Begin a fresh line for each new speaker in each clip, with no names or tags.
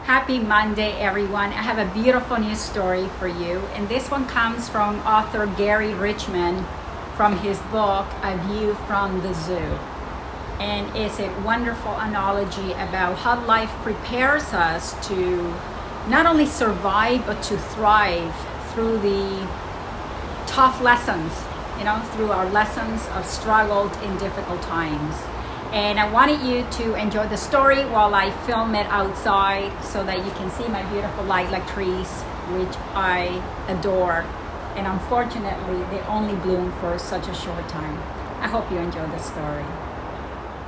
Happy Monday, everyone. I have a beautiful news story for you. And this one comes from author Gary Richmond from his book, A View from the Zoo. And it's a wonderful analogy about how life prepares us to not only survive, but to thrive through the tough lessons, through our lessons of struggled in difficult times. And I wanted you to enjoy the story while I film it outside so that you can see my beautiful lilac trees, which I adore. And unfortunately, they only bloom for such a short time. I hope you enjoy the story.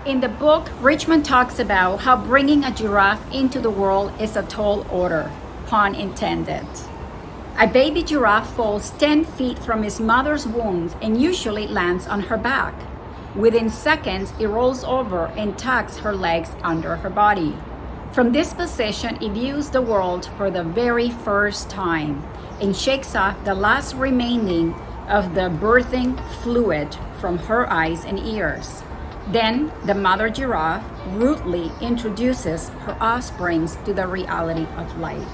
In the book, Richmond talks about how bringing a giraffe into the world is a tall order, pun intended. A baby giraffe falls 10 feet from its mother's womb and usually lands on her back. Within seconds, it rolls over and tucks her legs under her body. From this position, it views the world for the very first time and shakes off the last remaining of the birthing fluid from her eyes and ears. Then, the mother giraffe rudely introduces her offsprings to the reality of life.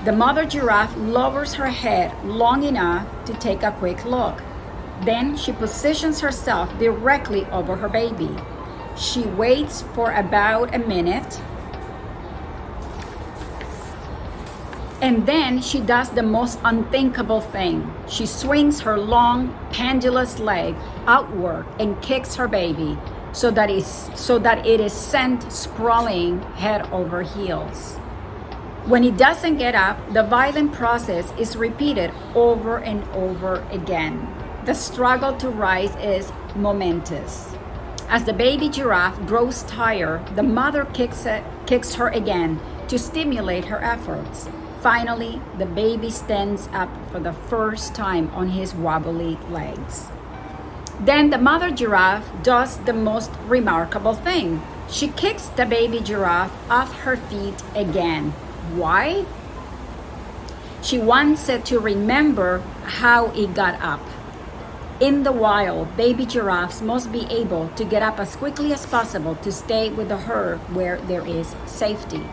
The mother giraffe lowers her head long enough to take a quick look. Then she positions herself directly over her baby. She waits for about a minute, and then she does the most unthinkable thing. She swings her long, pendulous leg outward and kicks her baby so that it is sent sprawling head over heels. When it doesn't get up, the violent process is repeated over and over again. The struggle to rise is momentous. As the baby giraffe grows tired, the mother kicks her again to stimulate her efforts. Finally, the baby stands up for the first time on his wobbly legs. Then the mother giraffe does the most remarkable thing. She kicks the baby giraffe off her feet again. Why? She wants it to remember how it got up. In the wild, baby giraffes must be able to get up as quickly as possible to stay with the herd where there is safety.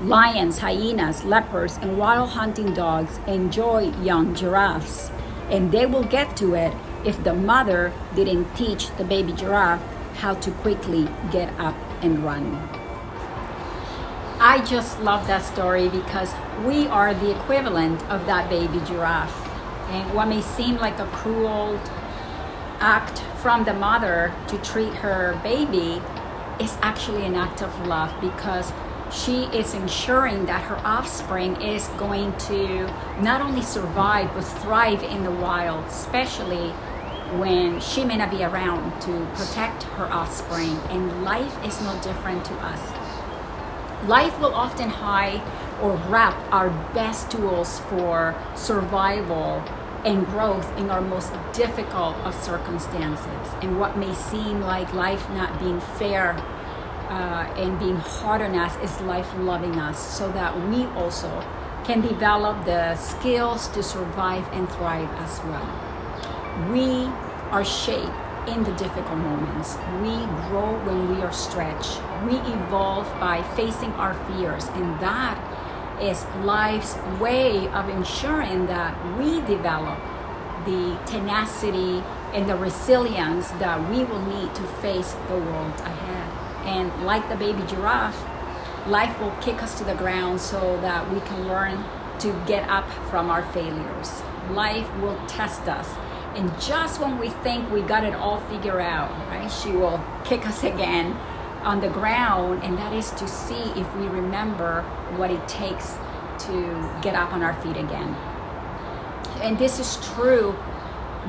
Lions, hyenas, leopards, and wild hunting dogs enjoy young giraffes, and they will get to it if the mother didn't teach the baby giraffe how to quickly get up and run. I just love that story because we are the equivalent of that baby giraffe. And what may seem like a cruel act from the mother to treat her baby is actually an act of love, because she is ensuring that her offspring is going to not only survive but thrive in the wild, especially when she may not be around to protect her offspring. And life is no different to us. Life will often hide or wrap our best tools for survival and growth in our most difficult of circumstances. And what may seem like life not being fair and being hard on us is life loving us, so that we also can develop the skills to survive and thrive as well. We are shaped in the difficult moments. We grow when we are stretched. We evolve by facing our fears, and that is life's way of ensuring that we develop the tenacity and the resilience that we will need to face the world ahead. And like the baby giraffe, life will kick us to the ground so that we can learn to get up from our failures. Life will test us. And just when we think we got it all figured out, right, she will kick us again on the ground, and that is to see if we remember what it takes to get up on our feet again. And this is true.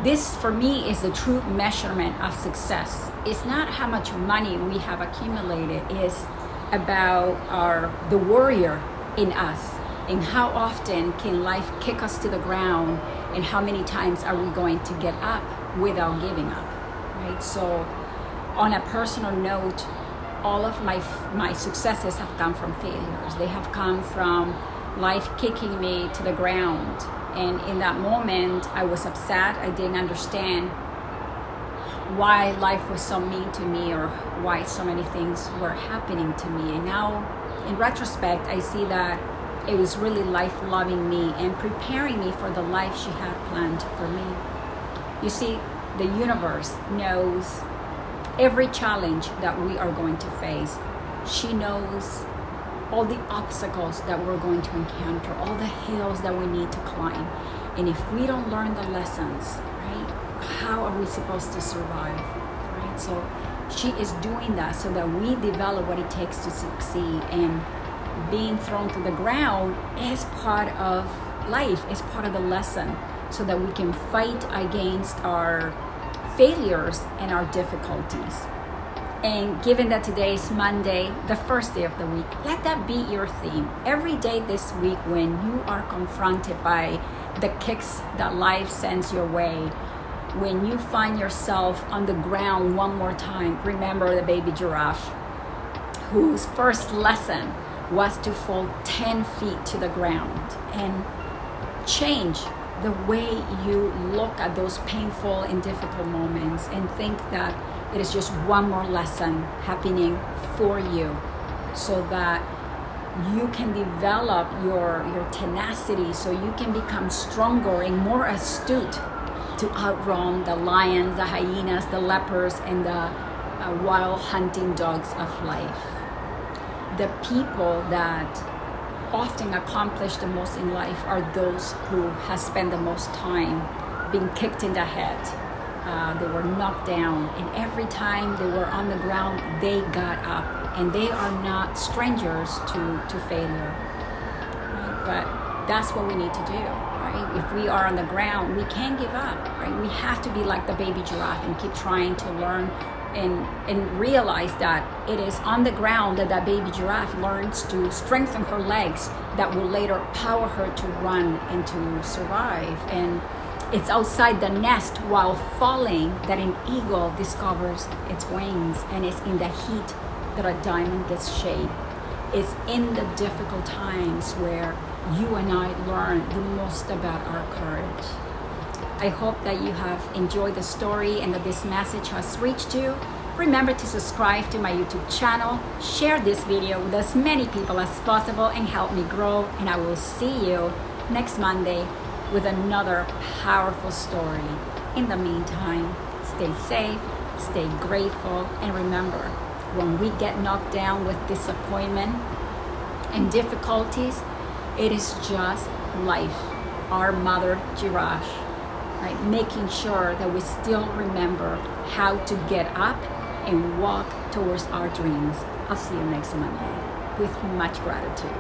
This, for me, is the true measurement of success. It's not how much money we have accumulated. It's about the warrior in us, and how often can life kick us to the ground, and how many times are we going to get up without giving up, right? So on a personal note, all of my successes have come from failures. They have come from life kicking me to the ground. And in that moment, I was upset. I didn't understand why life was so mean to me, or why so many things were happening to me. And now, in retrospect, I see that it was really life loving me and preparing me for the life she had planned for me. You see, the universe knows every challenge that we are going to face. She knows all the obstacles that we're going to encounter, all the hills that we need to climb. And if we don't learn the lessons, right, how are we supposed to survive, right? So she is doing that so that we develop what it takes to succeed. And being thrown to the ground is part of life, is part of the lesson, so that we can fight against our failures and our difficulties. And given that today is Monday, the first day of the week, let that be your theme. Every day this week, when you are confronted by the kicks that life sends your way, when you find yourself on the ground one more time, remember the baby giraffe, whose first lesson was to fall 10 feet to the ground, and change the way you look at those painful and difficult moments, and think that it is just one more lesson happening for you, so that you can develop your tenacity, so you can become stronger and more astute to outrun the lions, the hyenas, the leopards, and the wild hunting dogs of life. The people that often accomplish the most in life are those who have spent the most time being kicked in the head. They were knocked down, and every time they were on the ground, they got up. And they are not strangers to failure, right? But that's what we need to do, right? If we are on the ground, we can't give up, right? We have to be like the baby giraffe and keep trying to learn and realize that it is on the ground that that baby giraffe learns to strengthen her legs that will later power her to run and to survive. And it's outside the nest while falling that an eagle discovers its wings, and it's in the heat that a diamond gets shaped. It's in the difficult times where you and I learn the most about our courage. I hope that you have enjoyed the story and that this message has reached you. Remember to subscribe to my YouTube channel, share this video with as many people as possible, and help me grow. And I will see you next Monday with another powerful story. In the meantime, stay safe, stay grateful, and remember, when we get knocked down with disappointment and difficulties, it is just life, our mother giraffe, right? Making sure that we still remember how to get up and walk towards our dreams. I'll see you next Monday with much gratitude.